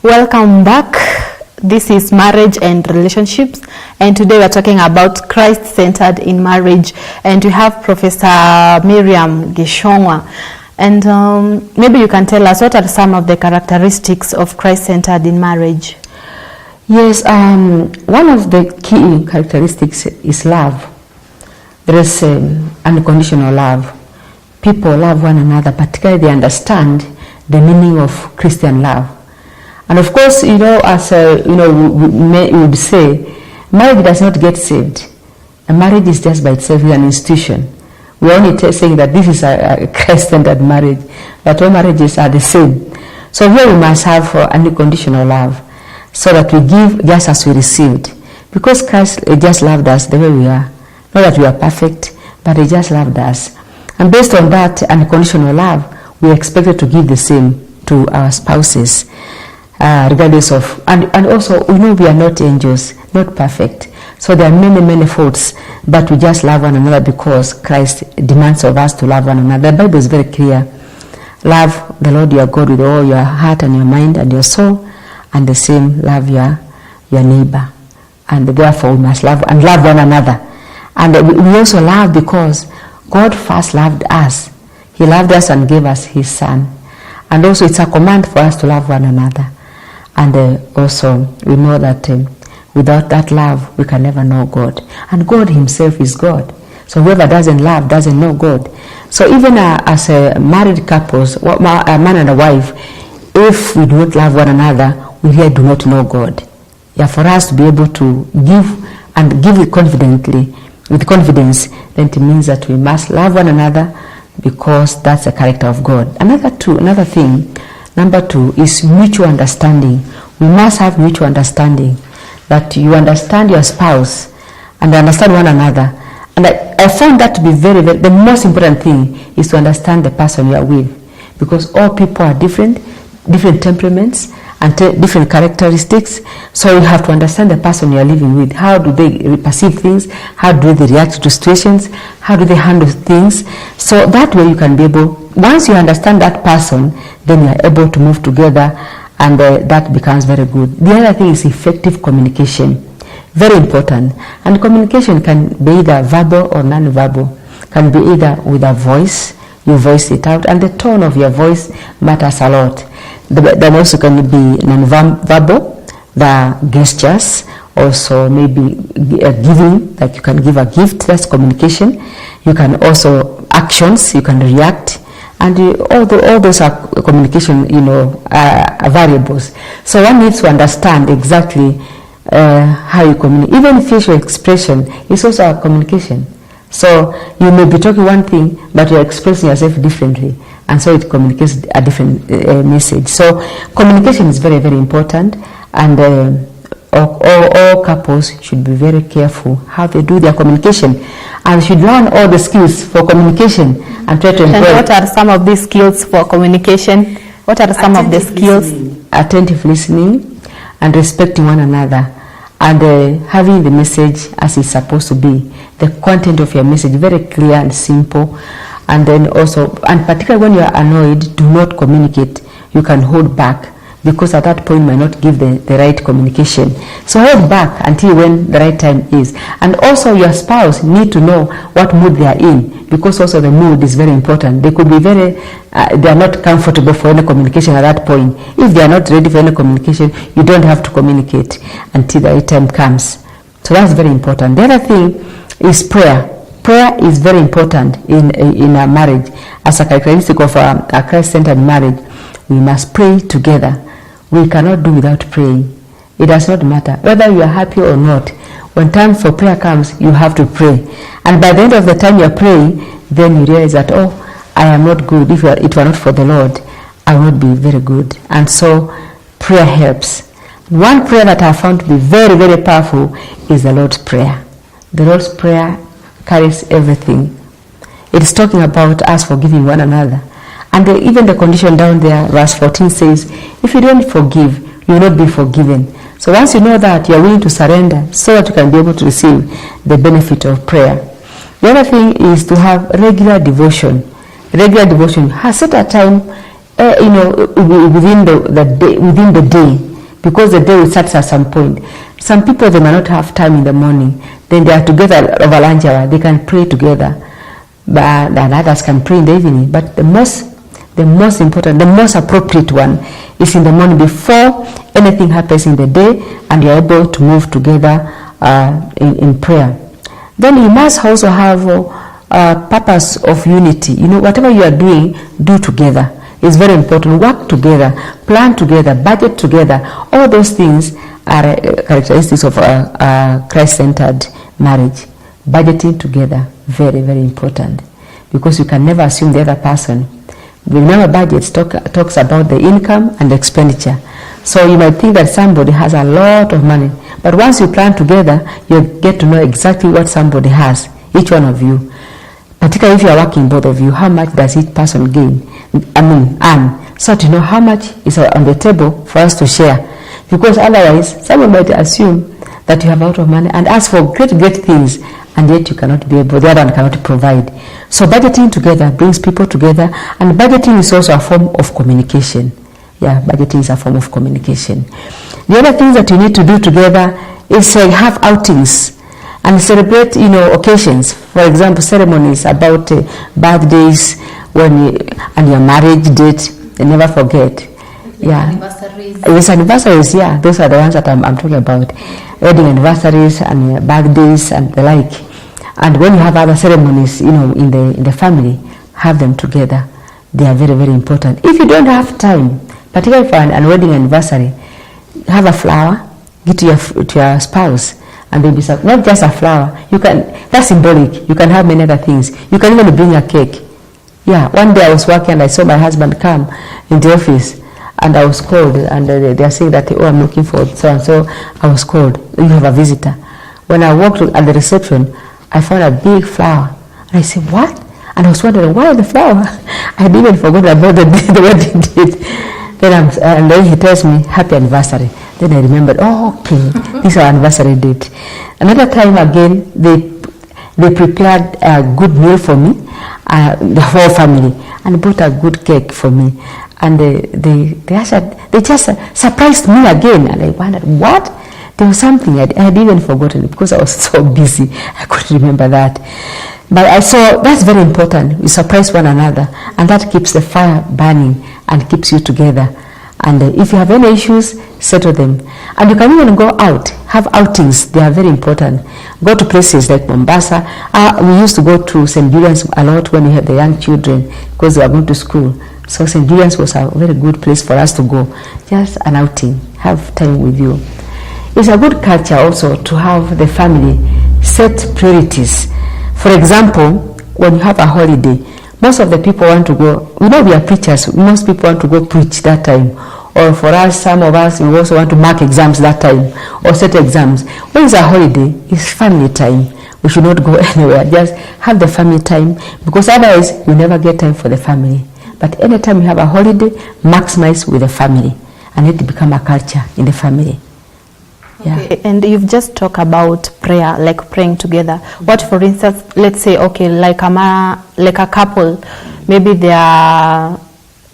Welcome back. This is Marriage and Relationships, and today we are talking about Christ-centered in marriage, and we have Professor MIRRIAM GICHUNG'WA. And maybe you can tell us what are some of the characteristics of Christ-centered in marriage? Yes, one of the key characteristics is love. There is unconditional love. People love one another, particularly they understand the meaning of Christian love. And of course, as we would say, marriage does not get saved. A marriage is just by itself an institution. We're only saying that this is a Christ-centered marriage, that all marriages are the same. So here we must have unconditional love, so that we give just as we received. Because Christ just loved us the way we are. Not that we are perfect, but He just loved us. And based on that unconditional love, we are expected to give the same to our spouses. Regardless of, and also we know we are not angels, not perfect. So there are many faults, but we just love one another because Christ demands of us to love one another. The Bible is very clear. Love the Lord your God with all your heart and your mind and your soul, and the same love your neighbor. And therefore we must love one another. And we also love because God first loved us. He loved us and gave us His Son. And also it's a command for us to love one another. And also we know that without that love we can never know God. And God Himself is God. So whoever doesn't love doesn't know God. So even as married couples, a man and a wife, if we do not love one another, we really do not know God. Yeah, for us to be able to give and give it confidently, with confidence, then it means that we must love one another, because that's the character of God. Number two is mutual understanding. We must have mutual understanding, that you understand your spouse and understand one another. And I found that to be the most important thing is to understand the person you are with, because all people are different temperaments and different characteristics. So you have to understand the person you are living with. How do they perceive things? How do they react to situations? How do they handle things? So that way you can be able, once you understand that person, then you are able to move together, and that becomes very good. The other thing is effective communication. Very important. And communication can be either verbal or non-verbal. Can be either with a voice, you voice it out, and the tone of your voice matters a lot. Then also can be non-verbal, the gestures, also maybe giving, like you can give a gift, that's communication. You can also actions, you can react, and all those are communication, variables. So one needs to understand exactly how you communicate. Even facial expression is also a communication. So you may be talking one thing, but you're expressing yourself differently, and so it communicates a different message. So communication is very important, and all couples should be very careful how they do their communication, and should learn all the skills for communication and try to employ. And what are some of these skills for communication? What are some of the skills? Attentive listening and respecting one another, and having the message as it's supposed to be. The content of your message very clear and simple. And then also, and particularly when you are annoyed, do not communicate. You can hold back, because at that point you might not give the right communication. So hold back until when the right time is. And also your spouse need to know what mood they are in, because also the mood is very important. They could be they are not comfortable for any communication at that point. If they are not ready for any communication, you don't have to communicate until the right time comes. So that's very important. The other thing is prayer. Prayer is very important in a marriage. As a characteristic of a Christ-centered marriage, we must pray together. We cannot do without praying. It does not matter whether you are happy or not. When time for prayer comes, you have to pray. And by the end of the time you are praying, then you realize that, I am not good. If it were not for the Lord, I would not be very good. And so prayer helps. One prayer that I found to be very powerful is the Lord's Prayer. The Lord's Prayer carries everything. It is talking about us forgiving one another. And even the condition down there, verse 14 says, if you don't forgive, you will not be forgiven. So once you know that, you are willing to surrender so that you can be able to receive the benefit of prayer. The other thing is to have regular devotion. Regular devotion. Set a time within the day, because the day will start at some point. Some people, they might not have time in the morning, then they are together over lunch hour, they can pray together, and others can pray in the evening. But the most important, the most appropriate one is in the morning before anything happens in the day, and you're able to move together in prayer. Then you must also have a purpose of unity. Whatever you are doing, do together. It's very important. Work together, plan together, budget together. All those things are characteristics of a Christ-centered marriage. Budgeting together, very, very important, because you can never assume the other person. Remember, budget talks about the income and the expenditure. So you might think that somebody has a lot of money, but once you plan together, you get to know exactly what somebody has, each one of you. Particularly if you are working, both of you, how much does each person earn? So to know how much is on the table for us to share. Because otherwise, someone might assume that you have a lot of money and ask for great things, and yet you cannot be able, the other one cannot provide. So budgeting together brings people together, and budgeting is also a form of communication. Yeah, budgeting is a form of communication. The other things that you need to do together is have outings and celebrate, occasions. For example, ceremonies about birthdays, and your marriage date. You never forget. Yeah. Anniversaries. Yes, anniversaries. Yeah, those are the ones that I'm talking about. Wedding anniversaries and birthdays and the like. And when you have other ceremonies, in the family, have them together. They are very, very important. If you don't have time, particularly for an wedding anniversary, have a flower, give to your spouse, and maybe not just a flower. That's symbolic. You can have many other things. You can even bring a cake. Yeah, one day I was working and I saw my husband come in the office, and I was called, and they are saying that, I'm looking for so and so. I was called. You have a visitor. When I walked at the reception, I found a big flower, and I said, what? And I was wondering, why the flower? I had even forgotten about the wedding date. And then he tells me, happy anniversary. Then I remembered, okay, this is our anniversary date. Another time again, they prepared a good meal for me, the whole family, and brought a good cake for me. And they just surprised me again, and I wondered, what? There was something I had even forgotten because I was so busy. I couldn't remember that. But I saw that's very important. You surprise one another, and that keeps the fire burning and keeps you together. And if you have any issues, settle them. And you can even go out, have outings. They are very important. Go to places like Mombasa. We used to go to St. Julian's a lot when we had the young children because they were going to school. So St. Julian's was a very good place for us to go. Just an outing. Have time with you. It's a good culture also to have the family set priorities. For example, when you have a holiday, most of the people want to go, we are preachers, most people want to go preach that time. Or for us, some of us, we also want to mark exams that time, or set exams. When it's a holiday, it's family time. We should not go anywhere, just have the family time, because otherwise, you never get time for the family. But anytime you have a holiday, maximize with the family, and let it become a culture in the family. Yeah. Okay. And you've just talked about prayer, like praying together. What, for instance, let's say, okay, like a couple, maybe they are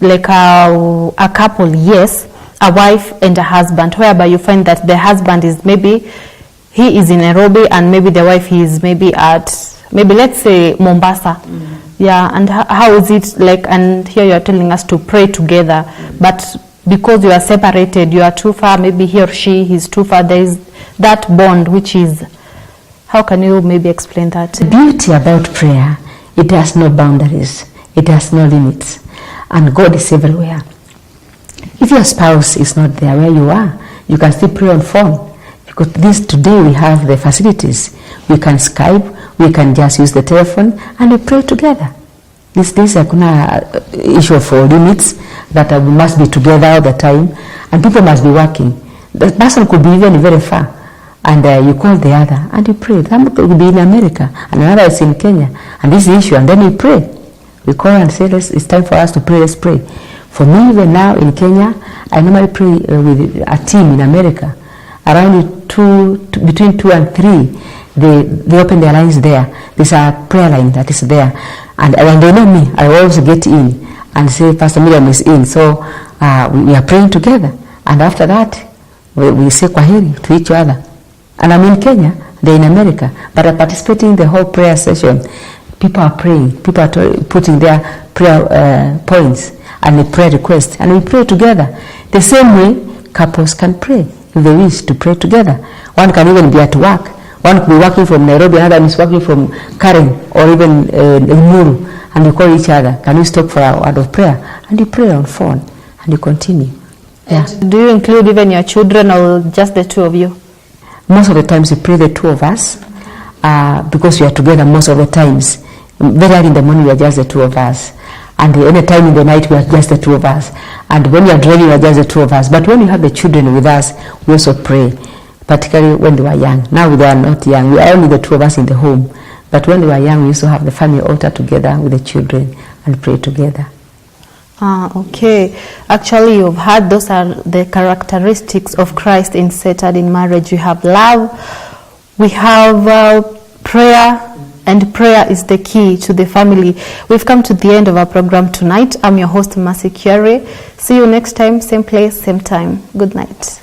like a couple, yes, a wife and a husband, whereby you find that the husband is maybe, he is in Nairobi, and maybe the wife is maybe let's say Mombasa. Yeah, and how is it like, and here you are telling us to pray together, but because you are separated, you are too far, maybe he or she is too far, there is that bond which is, how can you maybe explain that? The beauty about prayer, it has no boundaries, it has no limits, and God is everywhere. If your spouse is not there where you are, you can still pray on phone, because today we have the facilities. We can Skype, we can just use the telephone, and we pray together. This is a issue for limits, that we must be together all the time, and people must be working. The person could be even very far, and you call the other, and you pray. That could be in America, and another is in Kenya, and this issue, and then we pray. We call and say, it's time for us to pray, let's pray. For me, even now in Kenya, I normally pray with a team in America. Around between 2 and 3, they open their lines there. There's a prayer line that is there. And when they know me, I always get in. and say Pastor Miriam is in, so we are praying together, and after that we say kwaheri to each other. And I'm in Kenya, they're in America, but I'm participating in the whole prayer session. People are praying, people are putting their prayer points and a prayer request, and we pray together. The same way couples can pray if they wish to pray together. One can even be at work. One could be working from Nairobi, another is working from Karen or even Muru, and you call each other. Can you stop for a word of prayer? And you pray on phone, and you continue. Yeah. Do you include even your children or just the two of you? Most of the times we pray the two of us because we are together most of the times. Very early in the morning we are just the two of us. And any time in the night we are just the two of us. And when we are driving we are just the two of us. But when we have the children with us, we also pray, particularly when they were young. Now they are not young. We are only the two of us in the home. But when they were young, we used to have the family altar together with the children and pray together. Okay. Actually, you've heard those are the characteristics of Christ centered in marriage. We have love, we have prayer, and prayer is the key to the family. We've come to the end of our program tonight. I'm your host, Mercy Kiare. See you next time, same place, same time. Good night.